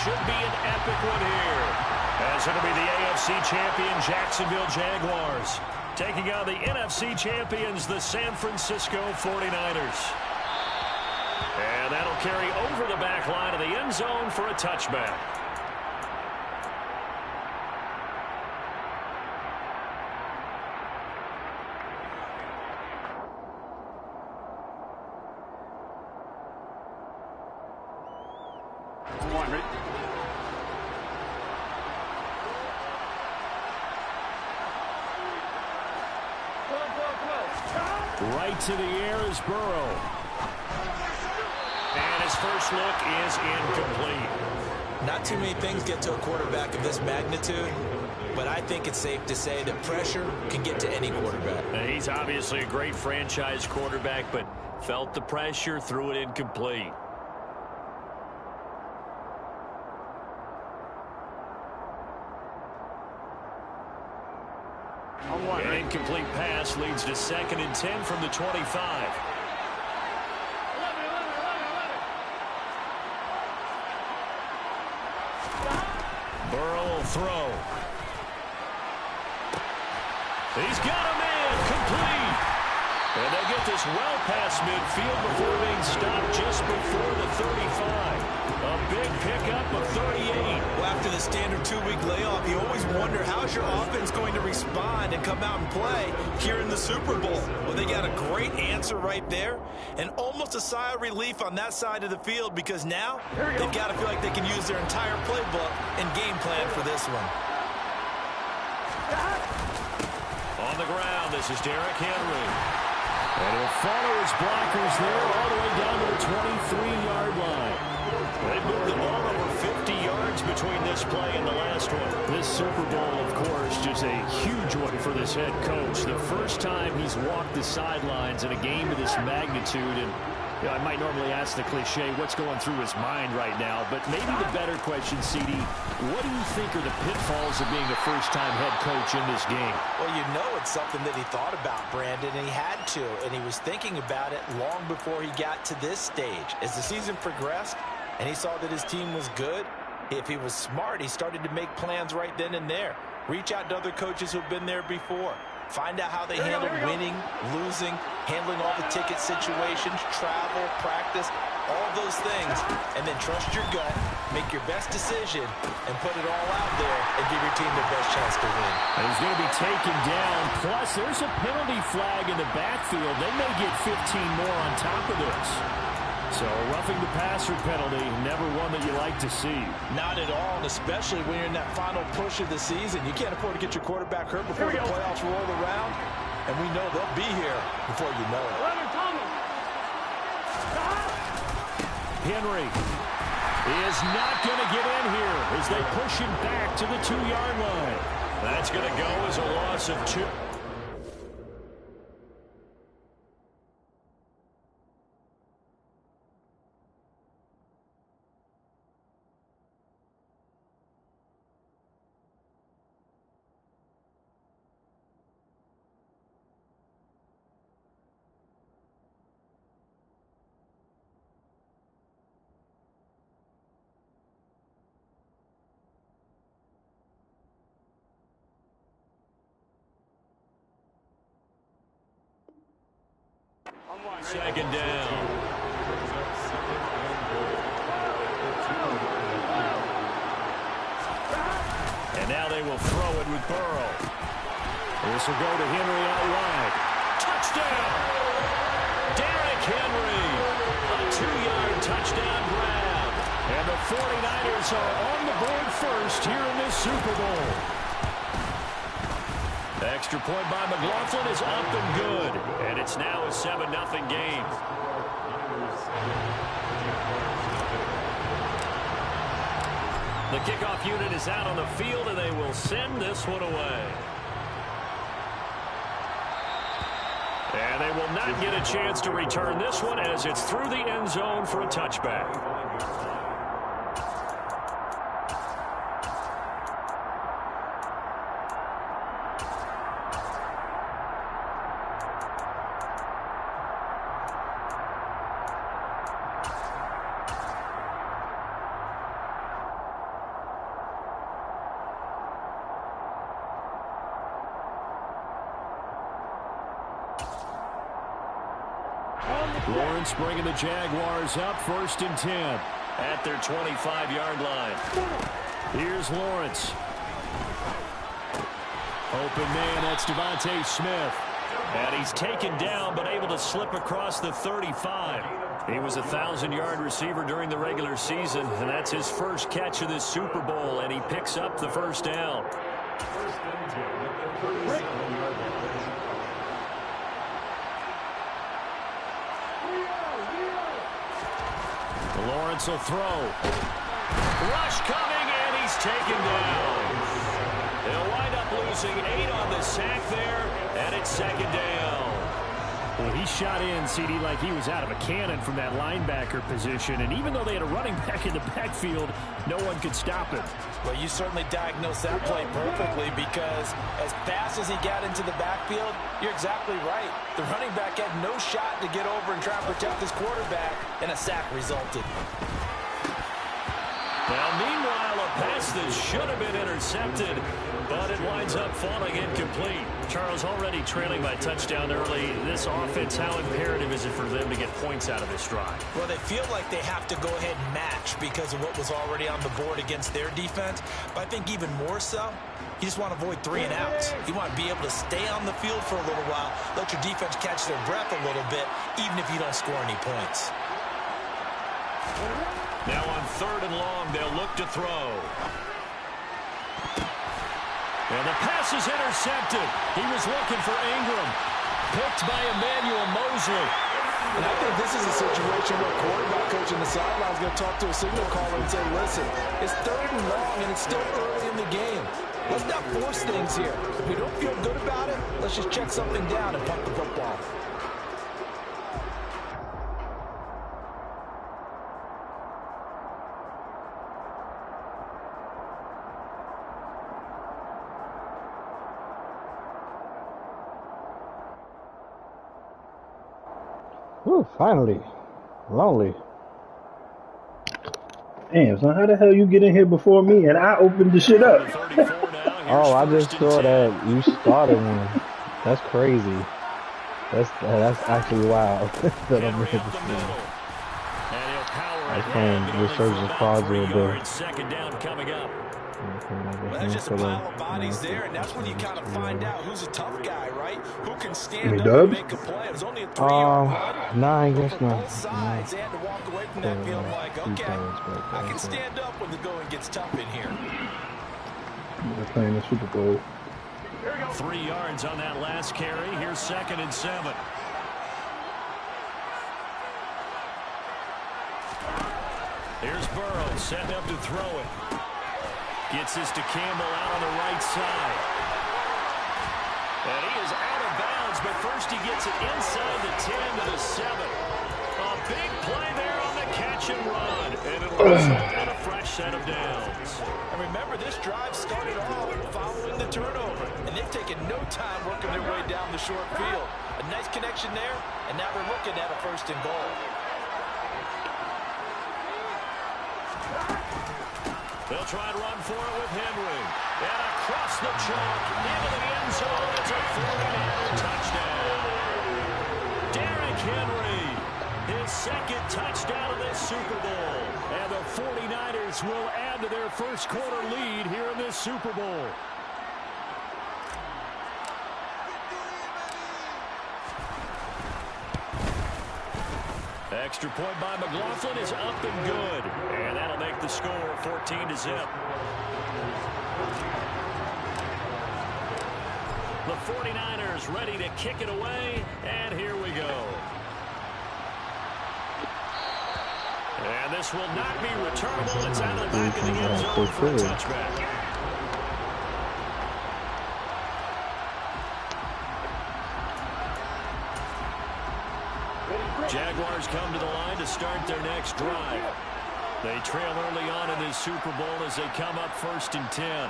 should be an epic one here, as it'll be the AFC champion Jacksonville Jaguars taking on the NFC champions, the San Francisco 49ers. And that'll carry over the back line of the end zone for a touchback. Right to the air is Burrow. And his first look is incomplete. Not too many things get to a quarterback of this magnitude, but I think it's safe to say that pressure can get to any quarterback. And he's obviously a great franchise quarterback, but felt the pressure, threw it incomplete. An incomplete pass leads to 2nd and 10 from the 25. Burrow will throw. He's got a man, complete. And they get this well past midfield before being stopped just before the 35. A big pickup of 38. Well, after the standard 2-week layoff, you always wonder how's your offense going to respond and come out and play here in the Super Bowl. Well, they got a great answer right there and almost a sigh of relief on that side of the field because now they've got to feel like they can use their entire playbook and game plan for this one. On the ground, this is Derrick Henry. And he'll follow his blockers there all the way down to the 23-yard line. They moved the ball over 50 yards between this play and the last one. This Super Bowl, of course, just a huge one for this head coach. The first time he's walked the sidelines in a game of this magnitude. And you know, I might normally ask the cliche, what's going through his mind right now? But maybe the better question, CD, what do you think are the pitfalls of being a first-time head coach in this game? Well, you know it's something that he thought about, Brandon, and he had to. And he was thinking about it long before he got to this stage. As the season progressed and he saw that his team was good, if he was smart, he started to make plans right then and there. Reach out to other coaches who've been there before. Find out how they handled winning, losing, handling all the ticket situations, travel, practice, all those things, and then trust your gut, make your best decision, and put it all out there and give your team the best chance to win. And he's going to be taken down. Plus, there's a penalty flag in the backfield. They may get 15 more on top of this. So a roughing the passer penalty, never one that you like to see. Not at all, and especially when you're in that final push of the season. You can't afford to get your quarterback hurt before the playoffs roll around, and we know they'll be here before you know it. Henry is not going to get in here as they push him back to the 2-yard line. That's going to go as a loss of 2. Second down. And now they will throw it with Burrow. This will go to Henry out wide. Touchdown! Derrick Henry. A 2-yard touchdown grab. And the 49ers are on the board first here in this Super Bowl. Extra point by McLaughlin is up and good. And it's now a 7-0 game. The kickoff unit is out on the field, and they will send this one away. And they will not get a chance to return this one as it's through the end zone for a touchback. Lawrence bringing the Jaguars up 1st and 10 at their 25-yard line. Here's Lawrence. Open man, that's Devontae Smith. And he's taken down but able to slip across the 35. He was a 1,000-yard receiver during the regular season, and that's his first catch of this Super Bowl, and he picks up the first down. Lawrence will throw. Rush coming, and he's taken down. They'll wind up losing 8 on the sack there, and it's 2nd down. Well, he shot in, CD, like he was out of a cannon from that linebacker position. And even though they had a running back in the backfield, no one could stop him. Well, you certainly diagnosed that play perfectly, because as fast as he got into the backfield, you're exactly right. The running back had no shot to get over and try and protect his quarterback, and a sack resulted. Now, meanwhile, a pass that should have been intercepted, but it winds up falling incomplete. Charles, already trailing by touchdown early. This offense, how imperative is it for them to get points out of this drive? Well, they feel like they have to go ahead and match because of what was already on the board against their defense. But I think even more so, you just want to avoid 3 and outs. You want to be able to stay on the field for a little while, let your defense catch their breath a little bit, even if you don't score any points. Now on 3rd and long, they'll look to throw. And the pass is intercepted. He was looking for Ingram. Picked by Emmanuel Mosley. And I think this is a situation where a quarterback coach in the sideline is going to talk to a signal caller and say, listen, it's 3rd and long and it's still early in the game. Let's not force things here. If we don't feel good about it, let's just check something down and punt the football. Ooh, finally. Lonely. Damn, so how the hell you get in here before me and I opened the shit up? Oh, I just saw that you started one. That's crazy. That's actually wild. That I'm here to see. I was playing Resurgence Quads the other day. 2nd down coming up. Well, that's just a pile of bodies there, and that's when you kind of find out who's a tough guy, right? Who can stand up and make a play. It was only a 3-yard run. Nah, I guess not. Both sides, they had to walk away from that feeling like, okay, I can stand up when the going gets tough in here. They're playing the Super Bowl. 3 yards on that last carry. Here's 2nd and 7. Here's Burrow setting up to throw it. Gets this to Campbell out on the right side. And he is out of bounds, but first he gets it inside the 10 to the 7. A big play there on the catch and run. And it'll result in a fresh set of downs. And remember, this drive started off following the turnover. And they've taken no time working their way down the short field. A nice connection there, and now we're looking at a 1st and goal. They'll try and run for it with Henry. And across the chalk, into the end zone. It's a 49er touchdown. Derrick Henry, his 2nd touchdown of this Super Bowl. And the 49ers will add to their first quarter lead here in this Super Bowl. Extra point by McLaughlin is up and good. And that'll make the score 14-0. The 49ers ready to kick it away. And here we go. And this will not be returnable. It's out of the back of the end zone for a touchback. Jaguars come to the line to start their next drive. They trail early on in this Super Bowl as they come up 1st and 10.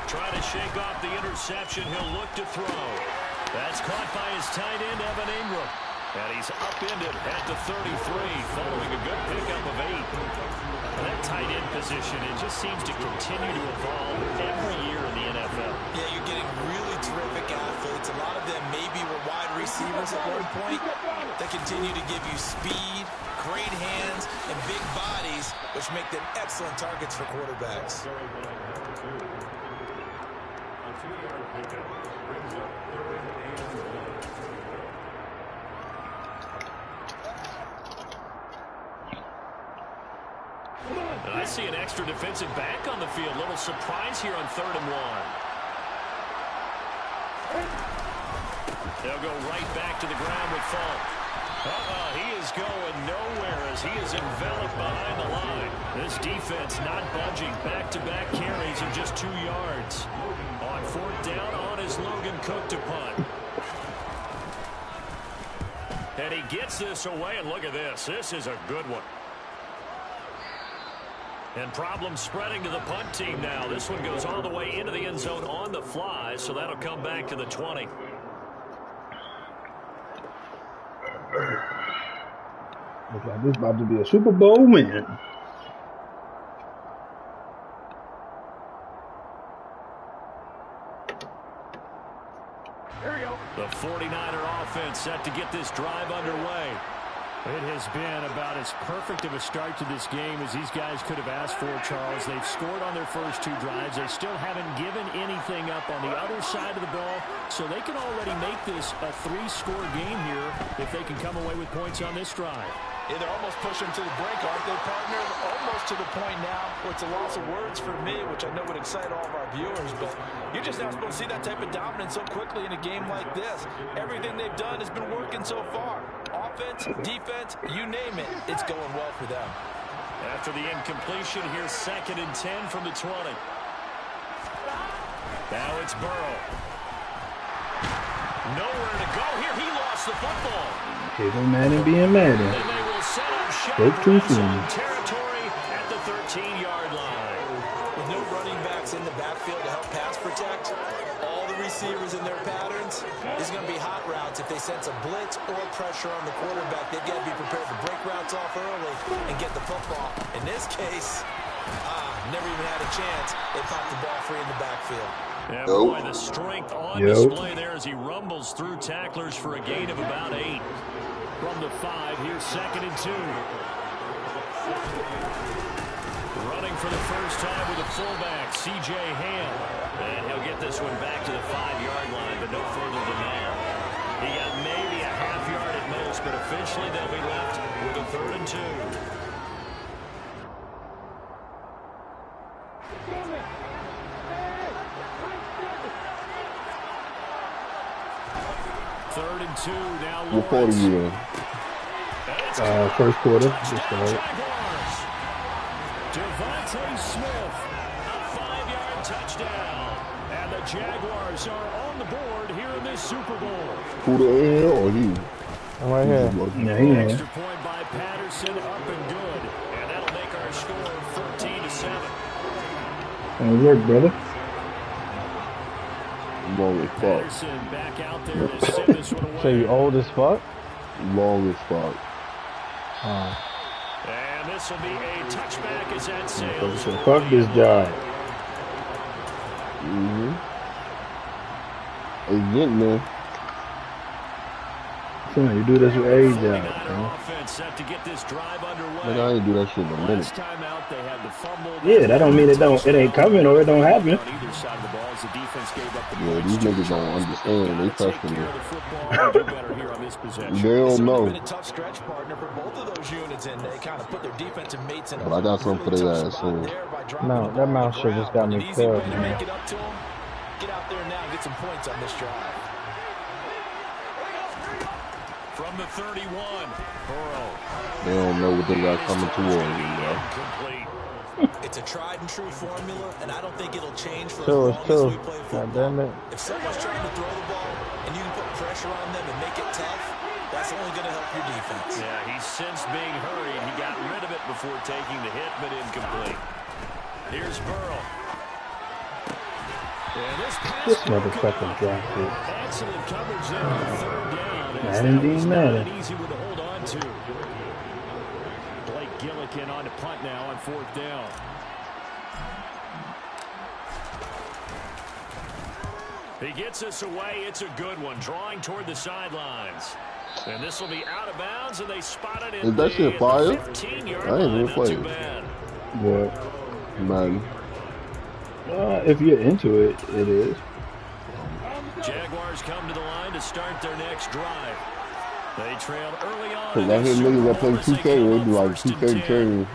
Try to shake off the interception. He'll look to throw. That's caught by his tight end, Evan Ingram. And he's upended at the 33, following a good pickup of 8. And that tight end position, it just seems to continue to evolve every year in the NFL. Yeah, you're getting really terrific athletes lot of them maybe were wide receivers at one point that continue to give you speed, great hands, and big bodies, which make them excellent targets for quarterbacks. And I see an extra defensive back on the field. Little surprise here on 3rd and 1. They'll go right back to the ground with Falk. He is going nowhere as he is enveloped behind the line. This defense not budging. Back-to-back carries of just 2 yards. On 4th down, on is Logan Cook to punt. And he gets this away, and look at this. This is a good one. And problems spreading to the punt team now. This one goes all the way into the end zone on the fly, so that'll come back to the 20. Looks like this about to be a Super Bowl win. Here we go. The 49er offense set to get this drive underway. It has been about as perfect of a start to this game as these guys could have asked for, Charles. They've scored on their first 2 drives. They still haven't given anything up on the other side of the ball, so they can already make this a 3-score game here if they can come away with points on this drive. Yeah, they're almost pushing them to the brink, aren't they, partner? Almost to the point now where it's a loss of words for me, which I know would excite all of our viewers, but you're just not supposed to see that type of dominance so quickly in a game like this. Everything they've done has been working so far. Offense, defense, you name it, it's going well for them. After the incompletion, here's 2nd and 10 from the 20. Now it's Burrow. Nowhere to go here. He lost the football. Kevin Madden being Madden. And they will set up shop too soon. territory at the 13-yard line. With no running backs in the backfield to help pass protect, all the receivers in their patterns, these are going to be hot routes. If they sense a blitz or pressure on the quarterback, they've got to be prepared to break routes off early and get the football. In this case, never even had a chance. They popped the ball free in the backfield. Yeah, boy, the strength on display there as he rumbles through tacklers for a gain of about 8. From the 5, here's 2nd and 2. Running for the first time with a fullback, C.J. Ham. And he'll get this one back to the 5-yard line, but no further than that. He got maybe a half yard at most, but officially they'll be left with a 3rd and 2. Third and 2 now. What part are you in? First quarter. Just started. Devontae Smith, a 5-yard touchdown. And the Jaguars are on the board here in this Super Bowl. Who the hell or he? I'm right here. Yeah, he is. Extra point by Patterson, up and good. And that'll make our score 14-7. Good work, brother. Long as fuck. Patterson back out there to send this one away. So you old as fuck? Long as fuck. And this will be a touchback as that sails. Fuck this job. He's getting there. You do this with age out. Offense set to get this drive underway. Like, I ain't do that shit in a minute. Last time out, they had the fumble. Yeah, that don't mean it ain't coming or it don't happen. On either side of the ball as the defense gave up the Yeah, these niggas don't understand. They trusting me. They don't know. Been a tough stretch partner for both of those units, and they kind of put their defensive mates in. But I got something for their ass soon. No, that mouth shit just got me killed, man. Get out there now and get some points on this drive. From the 31, Burrow. They don't know what they got coming towards them, bro. It's a tried and true formula, and I don't think it'll change for Two as is long as two. we play God football. damn it. If someone's trying to throw the ball and you can put pressure on them and make it tough, that's only going to help your defense. Yeah, he's since being hurried. He got rid of it before taking the hit, but incomplete. Here's Burrow. This motherfucker dropped it. Excellent coverage there on 3rd down. Madden being Madden. Easy one to hold on to. Blake Gillikin on the punt now on 4th down. He gets us away. It's a good one, drawing toward the sidelines. And this will be out of bounds, and they spot it in Is that shit fire? 15-yard I ain't line. even Not play too it. bad. Yeah. Man. If you're into it, it is. Jaguars come to the line to start their next drive. They trailed early on. Cause I hear niggas that play 2K, they be like 2K change.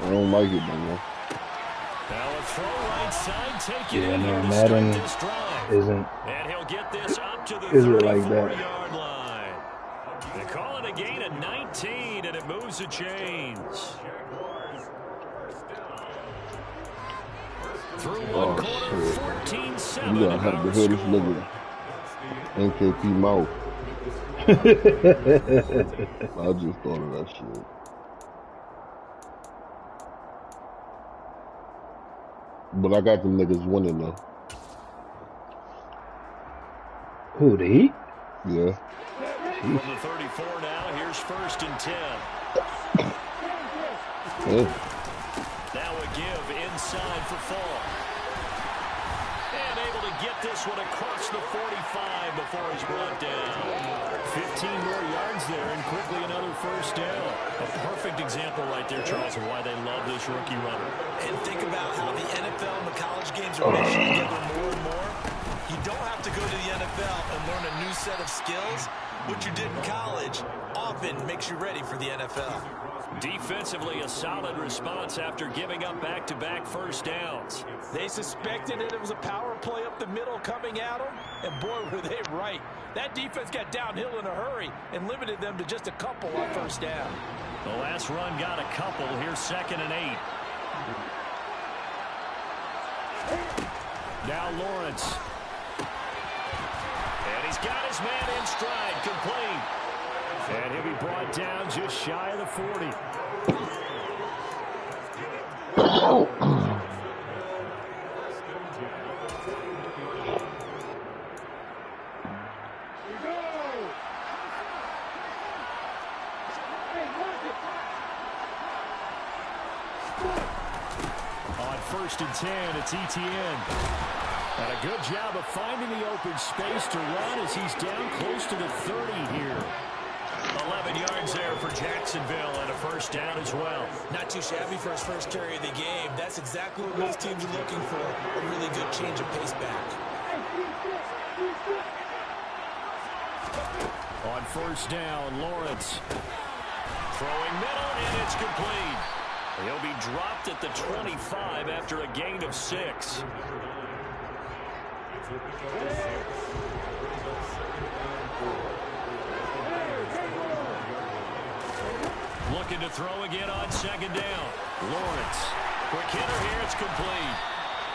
I don't like it no more. Now a throw right side, take it Yeah, in no, here to Madden start this drive. isn't. And he'll get this up to the Isn't like that. 34-yard line. They call it a gain of 19, and it moves the chains. Through one quarter, 14-7. You gotta have to hear this nigga NKP mouth. I just thought of that shit. But I got them niggas winning though. Who, the Heat? Yeah. From the 34 now, here's 1st and 10. Yeah. Now a give inside for Fall. And able to get this one across the 45 before he's brought down. 15 more yards there, and quickly another 1st down. A perfect example right there, Charles, of why they love this rookie runner. And think about how the NFL and the college games are meshed together more and more. You don't have to go to the NFL and learn a new set of skills. What you did in college often makes you ready for the NFL. Defensively, a solid response after giving up back-to-back 1st downs. They suspected it was a power play up the middle coming at them, and boy, were they right. That defense got downhill in a hurry and limited them to just a couple on 1st down. The last run got a couple. Here's 2nd and 8. Now Lawrence. And he's got his man in stride, complete. And he'll be brought down just shy of the 40. On 1st and 10, it's ETN. And a good job of finding the open space to run as he's down close to the 30 here. 11 yards there for Jacksonville and a 1st down as well. Not too shabby for his first carry of the game. That's exactly what most teams are looking for, a really good change of pace back. On 1st down, Lawrence. Throwing middle, and it's complete. He'll be dropped at the 25 after a gain of 6. Looking to throw again on 2nd down. Lawrence. Quick hitter here. It's complete.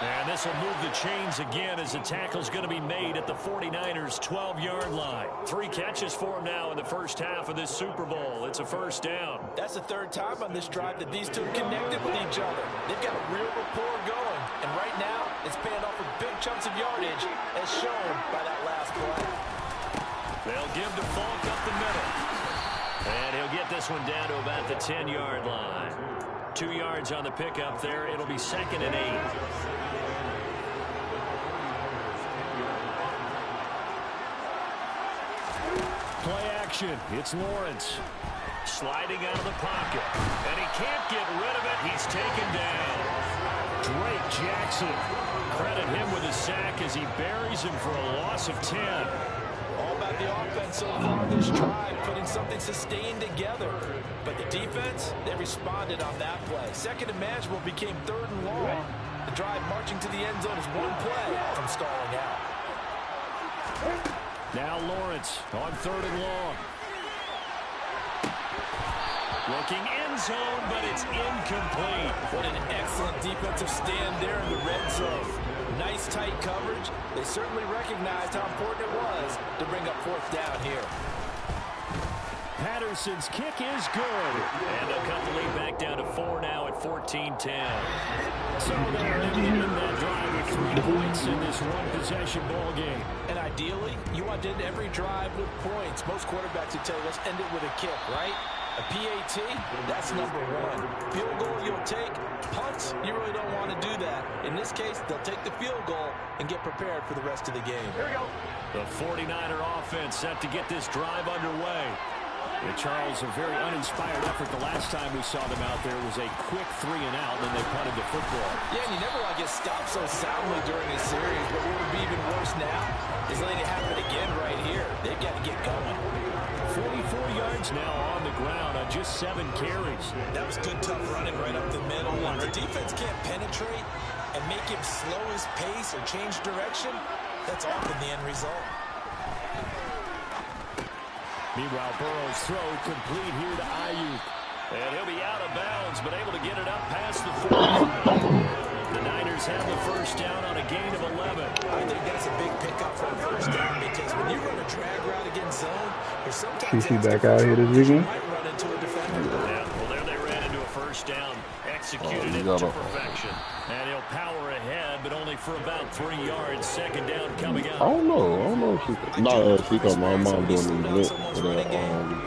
And this will move the chains again as the tackle's going to be made at the 49ers' 12-yard line. 3 catches for him now in the 1st half of this Super Bowl. It's a 1st down. That's the 3rd time on this drive that these two connected with each other. They've got a real rapport going. And right now, it's paying off with big chunks of yardage, as shown by that last play. They'll give to Falk up the middle. And he'll get this one down to about the 10-yard line. 2 yards on the pickup there. It'll be 2nd and 8. Play action. It's Lawrence. Sliding out of the pocket. And he can't get rid of it. He's taken down. Drake Jackson. Credit him with a sack as he buries him for a loss of 10. All about the offense so far this drive, putting something sustained together. But the defense, they responded on that play. 2nd and manageable became 3rd and long. The drive marching to the end zone is one play from stalling out. Now Lawrence on 3rd and long. Looking end zone, but it's incomplete. What an excellent defensive stand there in the red zone. Nice tight coverage. They certainly recognized how important it was to bring up 4th down here. Patterson's kick is good. And they'll cut the lead back down to 4 now at 14-10. So they're ending that drive with 3 points in this one-possession ball game. And ideally, you want to end every drive with points. Most quarterbacks would tell you, let's end it with a kick, right? A PAT, that's number one. Field goal you'll take. Punts, you really don't want to do that. In this case, they'll take the field goal and get prepared for the rest of the game. Here we go. The 49er offense set to get this drive underway. And Charles, a very uninspired effort. The last time we saw them out there was a quick 3 and out, and then they punted the football. Yeah, and you never want to get stopped so soundly during a series, but what would be even worse now is letting it happen again right here. They've got to get going. 44 yards now on the ground on just 7 carries. That was good, tough running right up the middle. When the defense can't penetrate and make him slow his pace or change direction, that's often the end result. Meanwhile, Burrow's throw complete here to Ayuk. And he'll be out of bounds, but able to get it up past the 45. The Niners have the first down on a gain of 11. I think that's a big pickup for a first down because when you run a drag route against zone, there's sometimes CC back out here this weekend. you might run into a defender. Yeah, well, there they ran into a first down. Executed it to perfection. And he'll power ahead, but only for about 3 yards. Second down coming up. I don't know if she got my mom doing the event for that.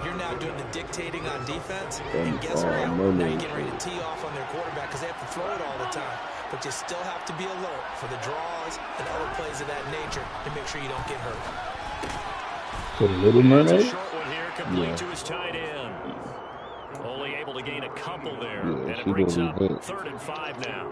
You're now doing the dictating on defense. And guess what? Now you're getting ready to tee off on their quarterback because they have to throw it all the time. But you still have to be alert for the draws and other plays of that nature to make sure you don't get hurt. For the Little Mermaid? A short one here, complete to his tight end. Only able to gain a couple there. And it brings up 3rd and 5 now.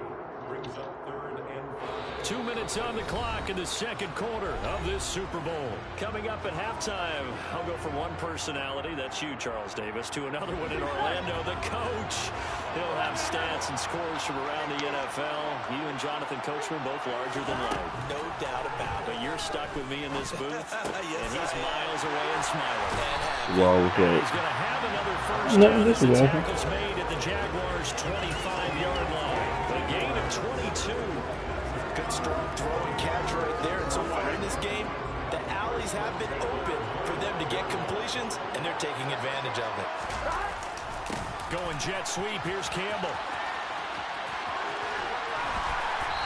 2 minutes on the clock in the second quarter of this Super Bowl. Coming up at halftime, I'll go from one personality, that's you, Charles Davis, to another one in Orlando, the coach. He'll have stats and scores from around the NFL. You and Jonathan Coachman both larger than life. No doubt about it. But you're stuck with me in this booth, yes, and he's miles away and smiling. Wow, okay. He's going to have another first down as the tackle's made at the Jaguars' 25-yard line. A gain of 22. Good strong throw and catch right there. And so far in this game, the alleys have been open for them to get completions, and they're taking advantage of it. Going jet sweep. Here's Campbell.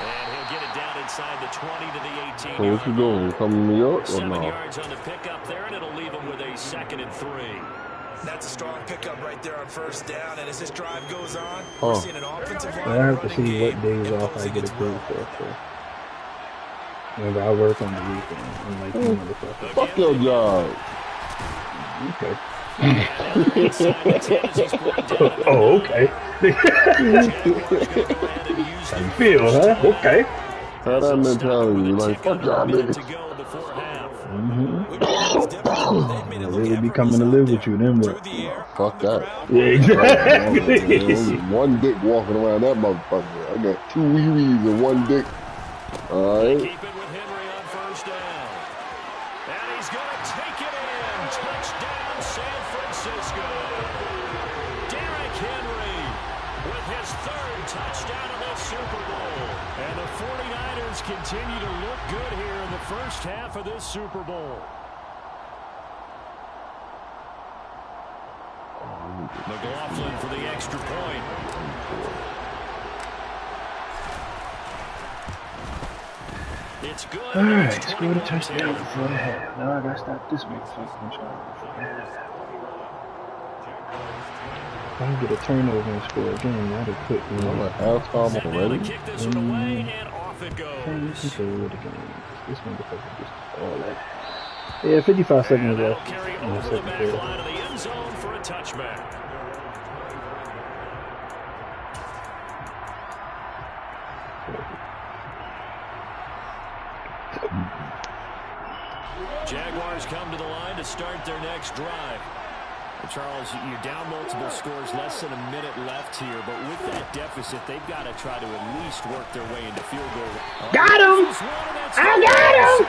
And he'll get it down inside the 20 to the 18. So what you doing? You coming to New York or 7 no? yards on the pickup there, and it'll leave him with a 2nd and 3. That's a strong pickup right there on first down. And as this drive goes on, we're seeing an offensive line. I have to see what days off I get approved for. Remember, I work on the weekend. I'm like, you motherfucker. Fuck your job. Okay. Oh, okay. How you feel, huh? Okay. How that mentality? Like, fuck y'all niggas. I really be coming to live with you, then what? Fuck that. Yeah, exactly. Only one dick walking around that motherfucker. I got 2 wee-wees and 1 dick. Alright. Keep it with Henry on first down. And he's going to take it in. Touchdown, San Francisco. Derrick Henry with his 3rd touchdown of the Super Bowl. And the 49ers continue to look good here in the first half of this Super Bowl. McLaughlin for the extra point. It's good. All right, scored a touchdown before the half. Now I gotta stop this motherfucker. If I get a turnover and score again, that'll put me I'm at halftime already. Kick this one away, and off it goes. This motherfucker just all that. Yeah, 55 seconds left. Carry over the back line of the end zone for a touchback. Jaguars come to the line to start their next drive. Charles, you're down multiple scores, less than a minute left here, but with that deficit, they've got to try to at least work their way into field goal. Got him! I got him!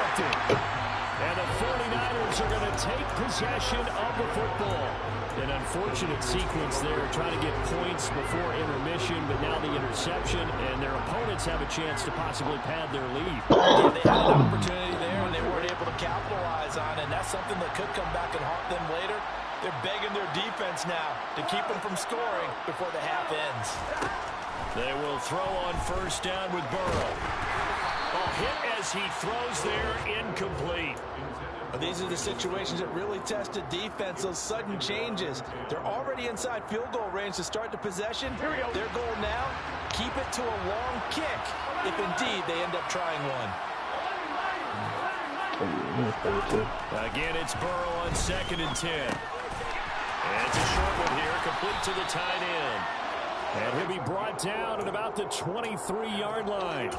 And the 49ers are going to take possession of the football. An unfortunate sequence there, trying to get points before intermission, but now the interception, and their opponents have a chance to possibly pad their lead. Yeah, they had an opportunity there, and they weren't able to capitalize on it, and that's something that could come back and haunt them later. They're begging their defense now to keep them from scoring before the half ends. They will throw on first down with Burrow. A hit as he throws there, incomplete. But these are the situations that really test a defense, those sudden changes. They're already inside field goal range to start the possession. Their goal now, keep it to a long kick, if indeed they end up trying one. Again, it's Burrow on 2nd and 10. And it's a short one here, complete to the tight end. And he'll be brought down at about the 23-yard line.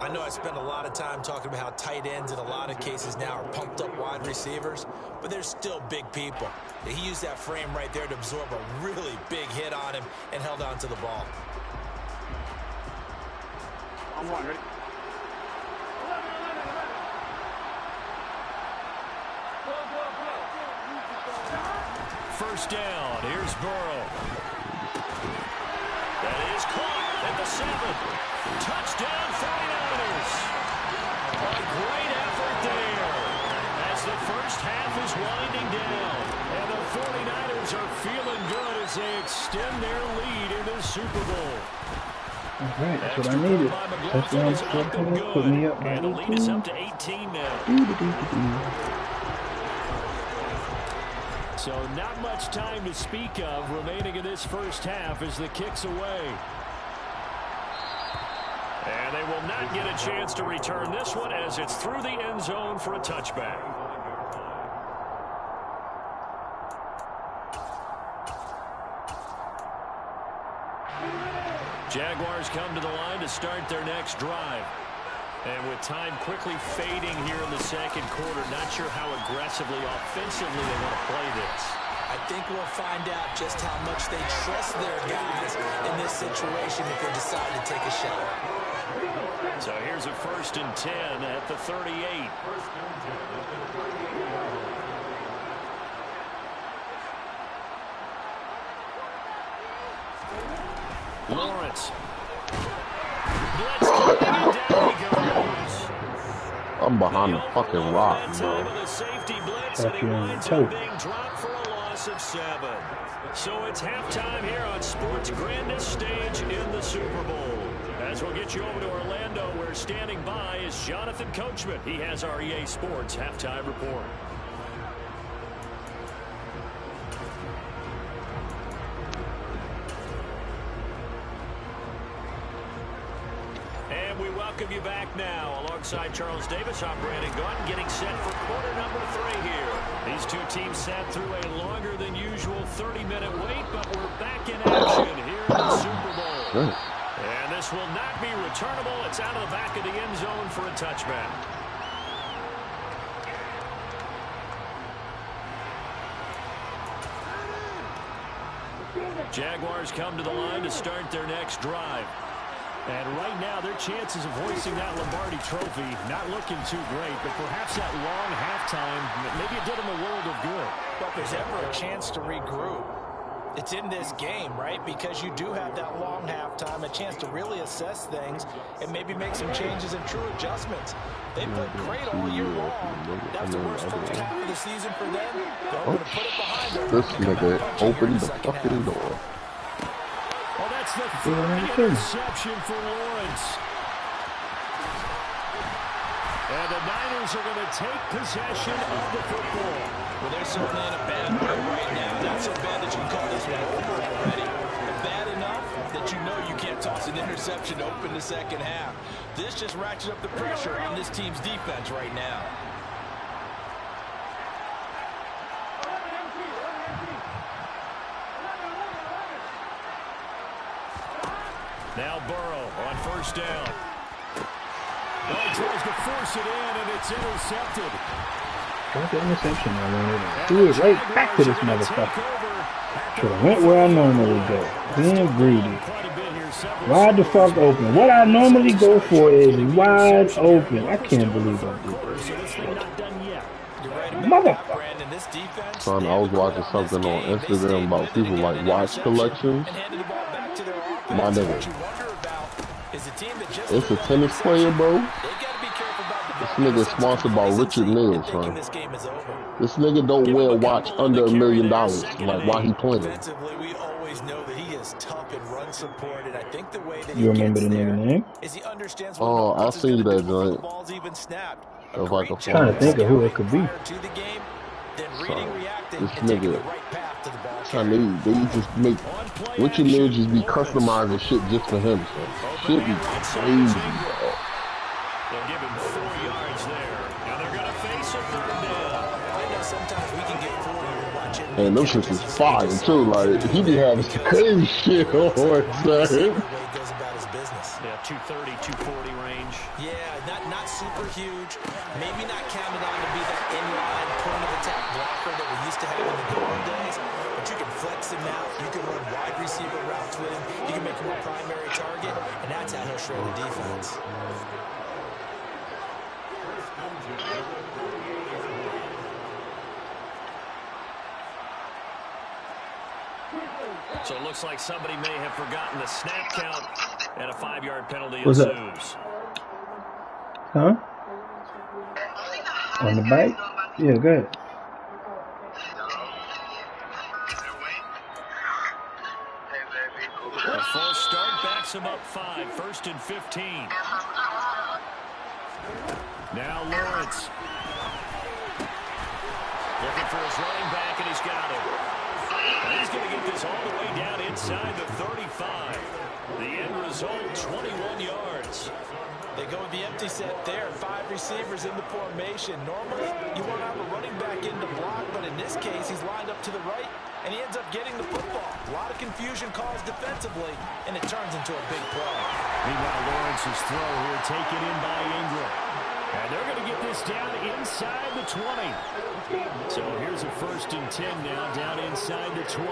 I know I spend a lot of time talking about how tight ends in a lot of cases now are pumped up wide receivers, but they're still big people. He used that frame right there to absorb a really big hit on him and held on to the ball. I'm one, ready? First down, here's Burrow. That is caught at the 7. Touchdown 49ers. A great effort there as the first half is winding down. And the 49ers are feeling good as they extend their lead in the Super Bowl. All right, that's what I needed. Touchdown, put me up by 18. And the lead is up to 18 now. So not much time to speak of remaining in this first half as the kick's away. And they will not get a chance to return this one as it's through the end zone for a touchback. Jaguars come to the line to start their next drive. And with time quickly fading here in the second quarter, not sure how aggressively, offensively they want to play this. I think we'll find out just how much they trust their guys in this situation if they decide to take a shot. So here's a 1st and 10 at the 38. Lawrence. I'm behind the fucking rock, bro. So it's halftime here on sports' grandest stage in the Super Bowl. As we'll get you over to Orlando, where standing by is Jonathan Coachman. He has our EA Sports halftime report. And we welcome you back now. Alongside Charles Davis, I'm Brandon Gaudin, getting set for quarter number 3 here. These two teams sat through a longer than usual 30-minute wait, but we're back in action here in the Super Bowl. And this will not be returnable. It's out of the back of the end zone for a touchback. Jaguars come to the line to start their next drive. And right now, their chances of hoisting that Lombardi trophy not looking too great, but perhaps that long halftime, maybe it did them a world of good. Well, if there's ever a chance to regroup, it's in this game, right? Because you do have that long halftime, a chance to really assess things and maybe make some changes and true adjustments. They played great all year long. That was the worst first half of the season for them. They're hoping to put it behind them. This nigga opened the fucking door. Well, that's the third interception for Lawrence. And the Niners are going to take possession of the football. Well, they're certainly in a bad way right now. Not so bad that you can call this one over already. Bad enough that you know you can't toss an interception to open the second half. This just ratchets up the pressure on this team's defense right now. Now Burrow on first down. Well, he tries to force it in, and it's intercepted. What's the interception I wanted? Threw it right back to this motherfucker. Should have went where I normally go. Being greedy. Wide the fuck open. What I normally go for is wide open. I can't believe I did this. Motherfucker. Son, I was watching something on Instagram about people like watch collections. My nigga. It's a tennis player, bro. This nigga is sponsored by Richard Mille, son. This nigga don't wear a watch under $1 million. Like, why he playing? We always know that he is tough in run support, and I think the way that You remember the nigga name? is he understands what Oh, I offense is seen going to that do before the joint. ball's even snapped. If I can Great find Trying to job think of who it scouting could be. prior to the game, then So, reading, reacting, this and taking the nigga, right path to the ball trying carrier. they just make Richard Mille just be customizing shit just for him. So shit be crazy, dog. They'll give him 4 yards there. Now they're going to face a third down. I know sometimes we can get fooled when we're watching. And them shits is fire too. Like he be having some crazy shit on, son. Goes about his business. Yeah, 230, 240 range. Yeah, not super huge. Maybe not counted on to be that inline point of attack blocker that we used to have in the good old days. But you can flex him out. You can run wide receiver routes with him. You can make him a primary target, and that's how he'll shred the defense. So it looks like somebody may have forgotten the snap count, and a 5-yard penalty What's up? ensues. Huh? On the bike? Yeah, good. A false start backs him up 5, 1st and 15. Now Lawrence. Looking for his running back, and he's got him. And he's going to get this all the way down inside the 35. The end result, 21 yards. They go with the empty set there. 5 receivers in the formation. Normally, you want to have a running back in to block, but in this case, he's lined up to the right, and he ends up getting the football. A lot of confusion caused defensively, and it turns into a big play. Meanwhile, Lawrence's throw here taken in by Ingram. And they're going to get this down inside the 20. So here's a 1st and 10 now, down inside the 20.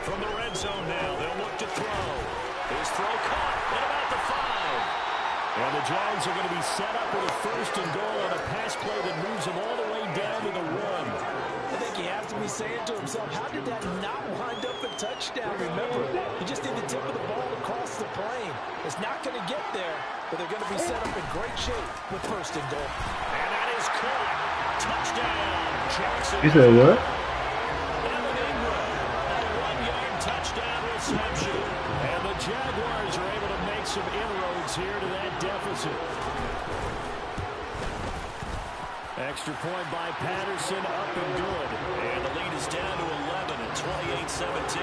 From the red zone now, they'll look to throw. His throw caught at about the 5. And the Jags are going to be set up with a 1st and goal on a pass play that moves them all the way down to the 1. I think he has to be saying to himself, how did that not wind up a touchdown? Remember, you just need the tip of the ball across the plane. It's not going to get there, but they're going to be set up in great shape with 1st and goal. And that is caught. Touchdown, Jackson. You said what? Evan Ingram, a 1-yard touchdown reception. And the Jaguars are able to make some inroads here to that deficit. Extra point by Patterson, up and good. And the lead is down to 11 at 28-17.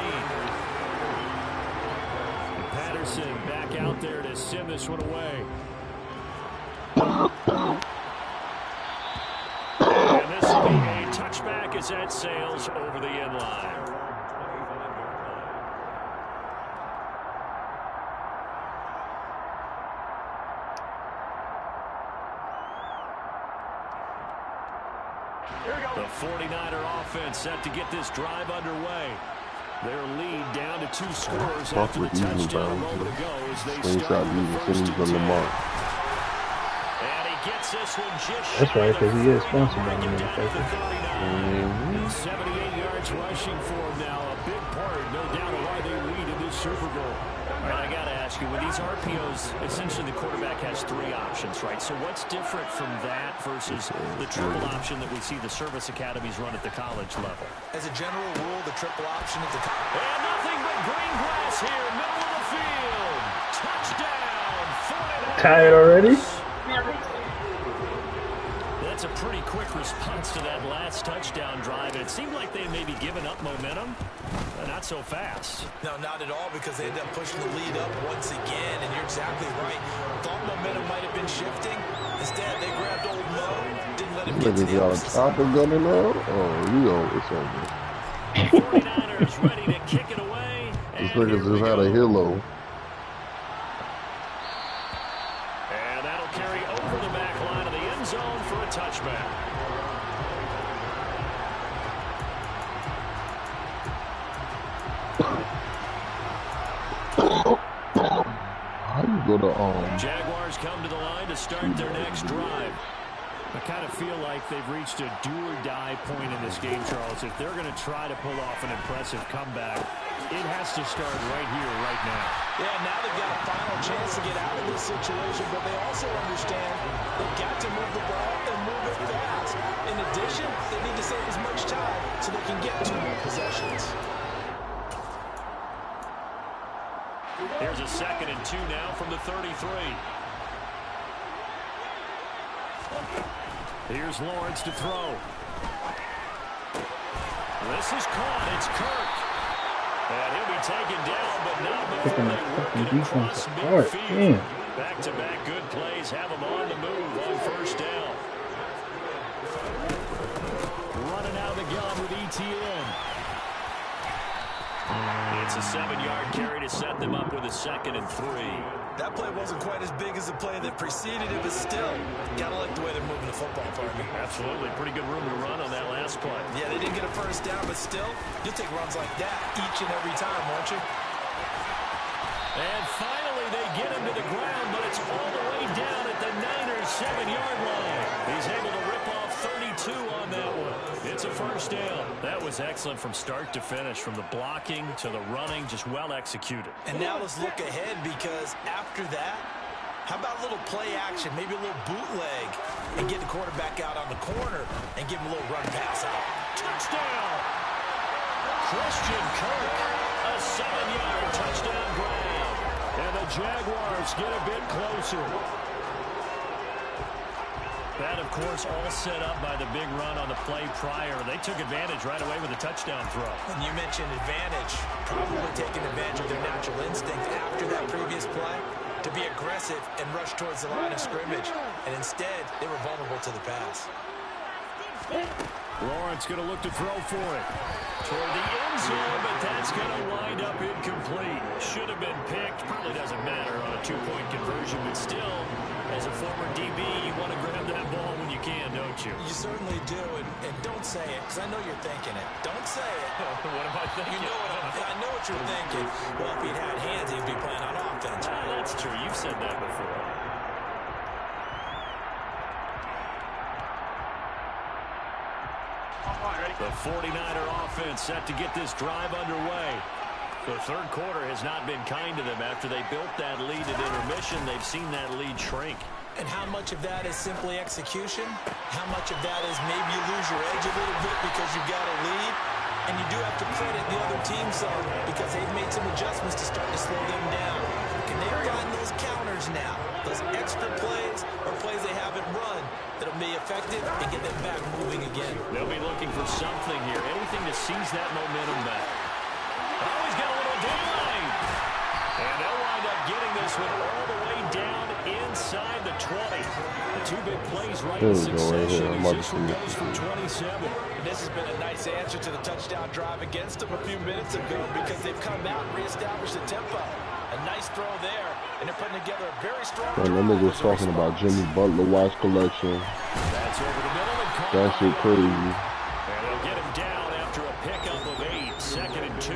Patterson back out there to send this one away. And this will be a touchback as that sails over the end line. The 49er offense set to get this drive underway. Their lead down to 2 scores after the touchdown a moment ago as they start with the 1st and 10. And he gets this one just That's right, because he is shy sponsored by of the 40, the down to the motherfucker. 39. 78 yards rushing for him now. A big part, no doubt, of why they lead in this Super Bowl. All right, I got to ask you, with these RPOs, essentially the quarterback has 3 options, right? So what's different from that versus the triple option that we see the service academies run at the college level? As a general rule, the triple option at the top. And nothing but green grass here, middle of the field. Touchdown, 49ers. Tired already? That's a pretty quick response to that last touchdown drive. It seemed like they may be giving up momentum, but not so fast. No, not at all, because they end up pushing the lead up once again, and you're exactly right. Thought momentum might have been shifting. Instead, they grabbed old Mo, didn't let him get to the Y'all other side. chopper gunning out? Oh, you know it's over. The 49ers ready to kick it away. This nigga just had a halo. And that'll carry over the back line of the end zone for a touchback. How you go to Jaguars come to the line to start their next drive. I kind of feel like they've reached a do-or-die point in this game, Charles. If they're going to try to pull off an impressive comeback, it has to start right here, right now. Yeah, now they've got a final chance to get out of this situation, but they also understand they've got to move the ball and move it fast. In addition, they need to save as much time so they can get 2 more possessions. Here's a 2nd and 2 now from the 33. Here's Lawrence to throw. This is caught. It's Kirk. And he'll be taken down, but not before they work it across midfield. Back-to-back good plays have him on the move on 1st down. Running out of the gun with ETN. It's a 7-yard carry to set them up with a 2nd and 3. That play wasn't quite as big as the play that preceded it, but still, got to like the way they're moving the football for me. Absolutely. Pretty good room to run on that last play. Yeah, they didn't get a 1st down, but still, you'll take runs like that each and every time, won't you? And finally, they get him to the ground, but it's all the way down at the Niners' 7-yard line. He's able to rip off 32 on that one. It's a 1st down. That was excellent from start to finish, from the blocking to the running, just well executed. And now let's look ahead, because after that, how about a little play action, maybe a little bootleg, and get the quarterback out on the corner and give him a little run pass out. Touchdown! Christian Kirk, a 7-yard touchdown grab. And the Jaguars get a bit closer. That, of course, all set up by the big run on the play prior. They took advantage right away with a touchdown throw. And you mentioned advantage, probably taking advantage of their natural instinct after that previous play to be aggressive and rush towards the line of scrimmage. And instead, they were vulnerable to the pass. Lawrence going to look to throw for it. Toward the end zone, but that's going to wind up incomplete. Should have been picked. Probably doesn't matter on a 2-point conversion, but still, as a former DB, you want to grab that ball when you can, don't you? You certainly do, and don't say it, because I know you're thinking it. Don't say it. What am I thinking? You know I know what you're thinking. Well, if he'd had hands, he'd be playing on offense. That's true. You've said that before. The 49er offense set to get this drive underway. The 3rd quarter has not been kind to them. After they built that lead at intermission, they've seen that lead shrink. And how much of that is simply execution? How much of that is maybe you lose your edge a little bit because you've got a lead? And you do have to credit the other team some, because they've made some adjustments to start to slow them down. And they've gotten those counters now, those extra plays or plays they haven't run that'll be effective and get them back moving again. They'll be looking for something here, anything to seize that momentum back. Oh, he's got a little daylight. And they'll wind up getting this one all the way down inside the 20. The 2 big plays right in succession. This one goes for 27. And this has been a nice answer to the touchdown drive against them a few minutes ago, because they've come out and reestablished the tempo. A nice throw there, and they're putting together a very strong drive. That nigga's talking about Jimmy Butler watch collection. That's over the middle and caught. That shit crazy. And they'll get him down after a pickup of 8, 2nd and 2.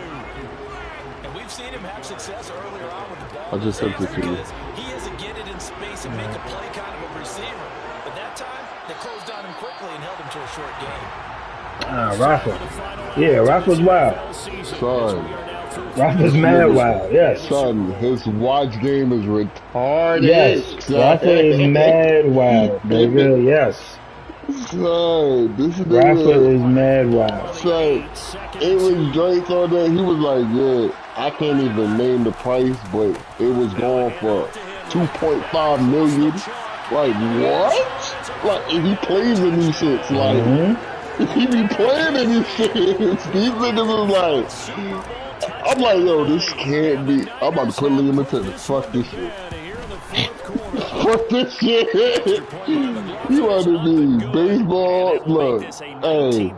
And we've seen him have success earlier on with the ball. I just sent it to you. He isn't getting it in space and make a play kind of a receiver. But that time, they closed on him quickly and held him to a short game. Rafa. Yeah, Rafa's wild. Son. Rafa's mad wild, yes. Son, his watch game is retarded. Yes, Rafa is mad wild. Really, yes. Son, this is Rafa is mad wild. Son, it was Drake on there. He was like, yeah, I can't even name the price, but it was going for $2.5 million. Like, what? Like, if he plays in these shits, like, he be playing in these shits. These niggas is like, I'm like, yo, this can't be. I'm about to put Liam into the fuck this shit. Fuck this shit. You want to be baseball? Look, hey,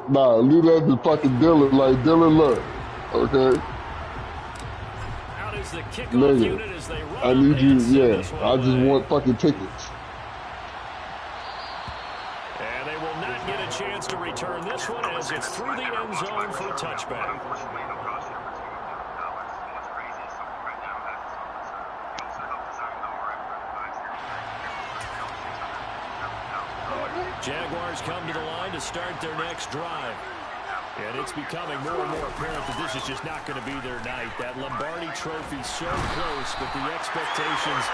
nah, leave that to fucking Dylan. Like, Dylan, look, okay? Nigga, I need you, yeah, I just want fucking tickets. And they will not get a chance to return this one as it's through the end zone for a touchback. Jaguars come to the line to start their next drive. And it's becoming more and more apparent that this is just not going to be their night. That Lombardi Trophy so close, but the expectations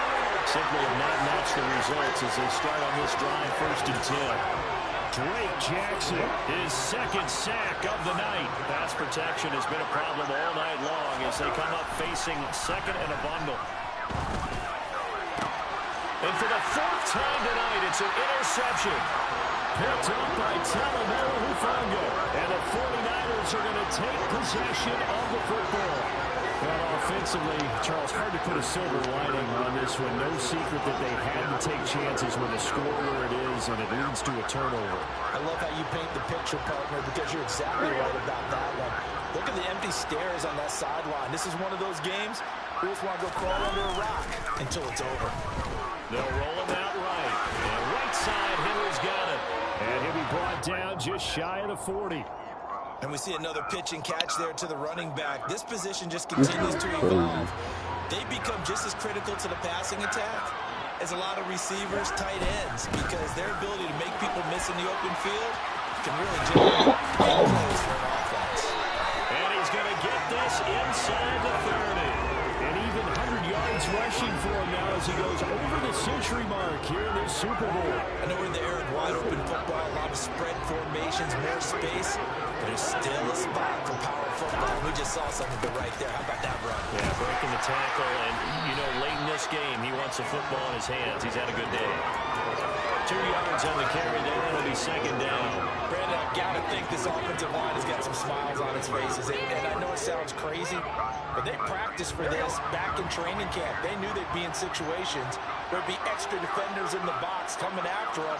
simply have not matched the results as they start on this drive 1st and 10. Drake Jackson, his second sack of the night. Pass protection has been a problem all night long as they come up facing second and a bundle. And for the fourth time tonight, it's an interception. Picked up by Talavera Hufanga. And the 49ers are going to take possession of the football. Well, offensively, Charles, hard to put a silver lining on this one. No secret that they had to take chances with a score where it is, and it leads to a turnover. I love how you paint the picture, partner, because you're exactly right about that one. Look at the empty stares on that sideline. This is one of those games you just want to go crawl under a rock until it's over. They'll roll him out right. And right side, Henry's got it. And he'll be brought down just shy of the 40. And we see another pitch and catch there to the running back. This position just continues to evolve. They become just as critical to the passing attack as a lot of receivers, tight ends, because their ability to make people miss in the open field can really generate big plays for an offense. And he's going to get this inside the 30. And even 100 yards rushing for him now as he goes over the century mark here in this Super Bowl. I know we're in the era of wide open football, a lot of spread formations, more space, but there's still a spot for power football. We just saw something to right there. How about that run? Yeah, breaking the tackle, and, you know, late in this game, he wants the football in his hands. He's had a good day. 2 yards on the carry there. It'll be second down. Brandon, I've got to think this offensive line has got some smiles on its faces. And I know it sounds crazy, but they practiced for this back in training camp. They knew they'd be in situations where there'd be extra defenders in the box coming after them,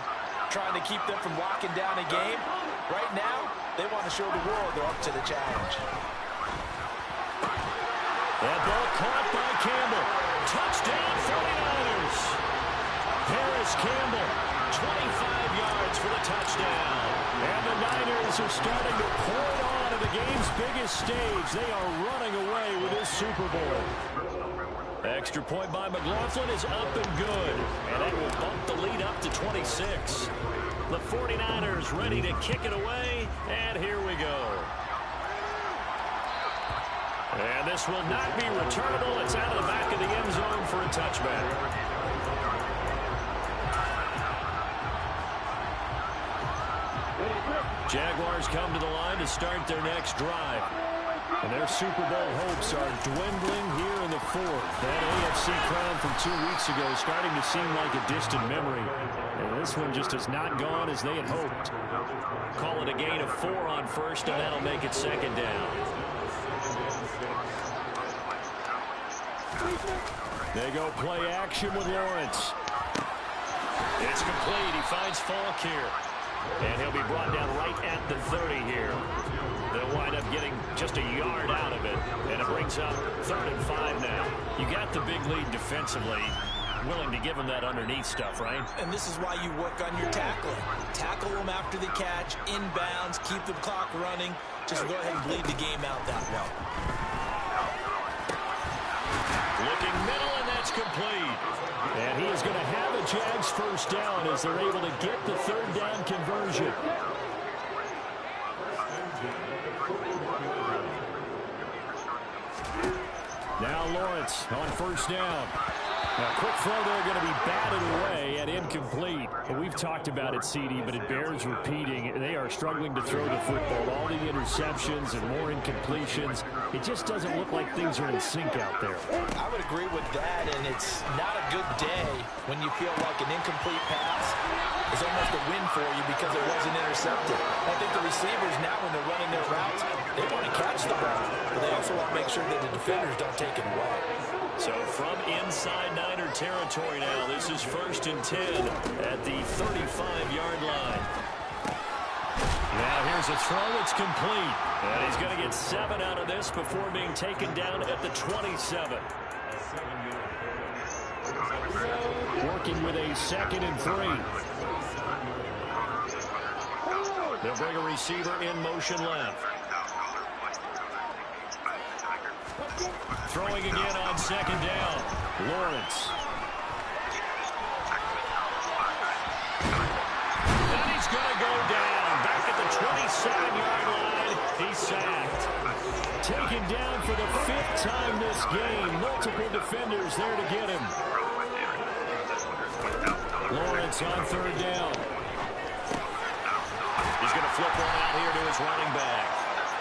trying to keep them from locking down a game. Right now, they want to show the world they're up to the challenge. That ball caught by Campbell. Touchdown, 49ers. Harris Campbell, 25 yards for the touchdown. And the Niners are starting to pour it on at the game's biggest stage. They are running away with this Super Bowl. Extra point by McLaughlin is up and good. And that will bump the lead up to 26. The 49ers ready to kick it away. And here we go. And this will not be returnable. It's out of the back of the end zone for a touchback. Jaguars come to the line to start their next drive. And their Super Bowl hopes are dwindling here in the fourth. That AFC crown from 2 weeks ago is starting to seem like a distant memory. And this one just has not gone as they had hoped. Call it a gain of 4 on first, and that'll make it second down. They go play action with Lawrence. It's complete. He finds Falk here. And he'll be brought down right at the 30 here. They'll wind up getting just a yard out of it. And it brings up 3rd and 5 now. You got the big lead defensively. Willing to give them that underneath stuff, right? And this is why you work on your tackling. Tackle them after the catch, inbounds, keep the clock running. Just go ahead and bleed the game out that way. Looking middle, and that's complete. And he is going to have a Jags first down as they're able to get the 3rd down conversion. Now Lawrence on first down. Now, quick throw there going to be batted away and incomplete. And we've talked about it, CD, but it bears repeating. They are struggling to throw the football. All the interceptions and more incompletions. It just doesn't look like things are in sync out there. I would agree with that, and it's not a good day when you feel like an incomplete pass is almost a win for you because it wasn't intercepted. I think the receivers now, when they're running their routes, they want to catch the ball, but they also want to make sure that the defenders don't take it away. So from inside Niner territory now, this is 1st and 10 at the 35-yard line. Now here's a throw. It's complete. And he's going to get 7 out of this before being taken down at the 27. Working with a 2nd and 3. They'll bring a receiver in motion left. Throwing again on 2nd down. Lawrence. And he's going to go down. Back at the 27-yard line. He's sacked. Taken down for the 5th time this game. Multiple defenders there to get him. Lawrence on 3rd down. He's going to flip one out here to his running back.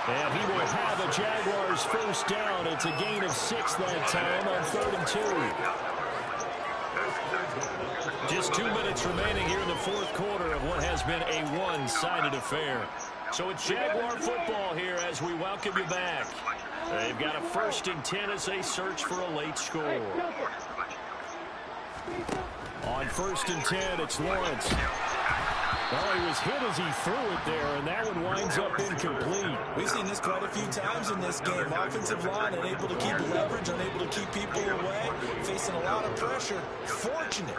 And he will have a Jaguars first down. It's a gain of 6 that time on 3rd and 2. Just 2 minutes remaining here in the 4th quarter of what has been a one-sided affair. So it's Jaguar football here as we welcome you back. They've got a 1st and 10 as they search for a late score. On 1st and 10, it's Lawrence. Well, he was hit as he threw it there, and that one winds up incomplete. We've seen this quite a few times in this game. Offensive line unable to keep leverage, unable to keep people away, facing a lot of pressure. Fortunate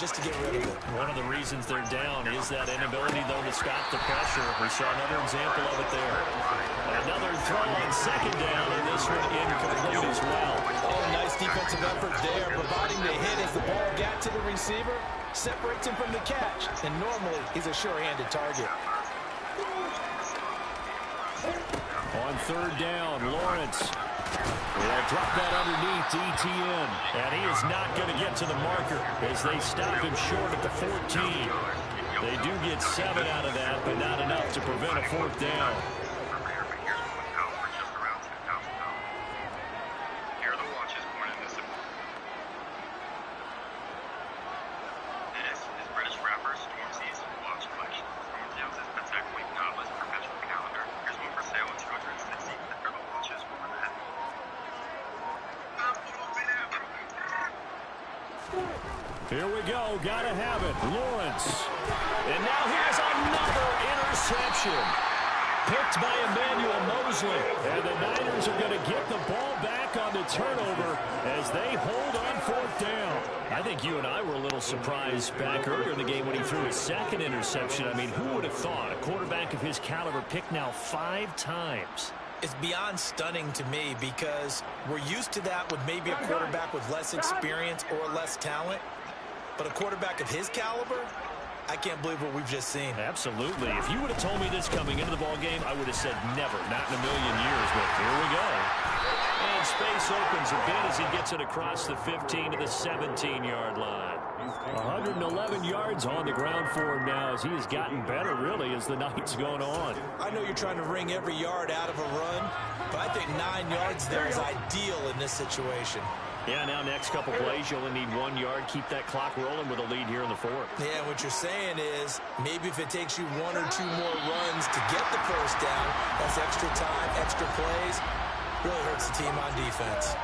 just to get rid of it. One of the reasons they're down is that inability, though, to stop the pressure. We saw another example of it there. Another throw on 2nd down, and this one incomplete as well. Oh, nice defensive effort there, providing the hit as the ball got to the receiver. Separates him from the catch, and normally he's a sure-handed target. On 3rd down, Lawrence will drop that underneath to ETN, and he is not going to get to the marker as they stop him short at the 14. They do get 7 out of that, but not enough to prevent a 4th down. Here we go. Got to have it. Lawrence. And now here's another interception. Picked by Emmanuel Mosley. And the Niners are going to get the ball back on the turnover as they hold on 4th down. I think you and I were a little surprised back earlier in the game when he threw his 2nd interception. I mean, who would have thought a quarterback of his caliber picked now 5 times? It's beyond stunning to me because we're used to that with maybe a quarterback with less experience or less talent. But a quarterback of his caliber, I can't believe what we've just seen. Absolutely. If you would have told me this coming into the ball game, I would have said never, not in a million years. But here we go. And space opens a bit as he gets it across the 15 to the 17-yard line. 111 yards on the ground for him now as he has gotten better, really, as the night's gone on. I know you're trying to wring every yard out of a run, but I think 9 yards there is ideal in this situation. Yeah, now next couple plays, you only need 1 yard. Keep that clock rolling with a lead here in the 4th. Yeah, what you're saying is maybe if it takes you 1 or 2 more runs to get the 1st down, that's extra time, extra plays. Really hurts the team on defense.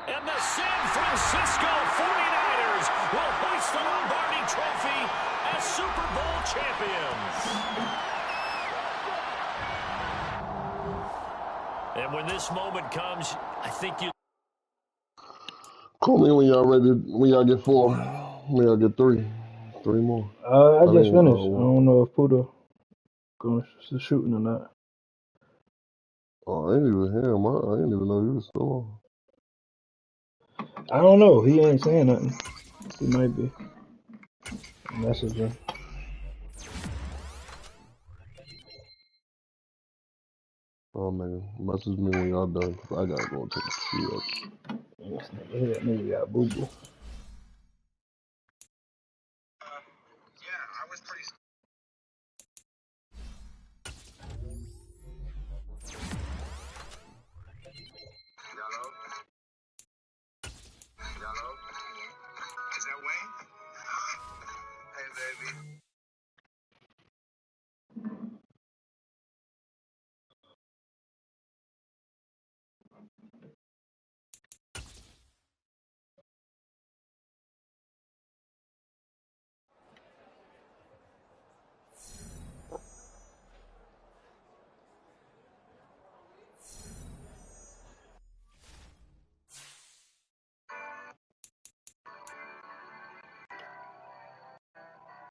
And the San Francisco 49ers will hoist the Lombardi Trophy as Super Bowl champions. And when this moment comes, I think you... Call me when y'all ready. When y'all get 4. When y'all get 3. 3 more. I just finished. I don't know if Puda going to shooting or not. Oh, I ain't even hear him. I didn't even know he was still on. I don't know. He ain't saying nothing. He might be. Message him. Oh, man. Message me when y'all done, because I got to go and take a shit. Nigga got boo-boo.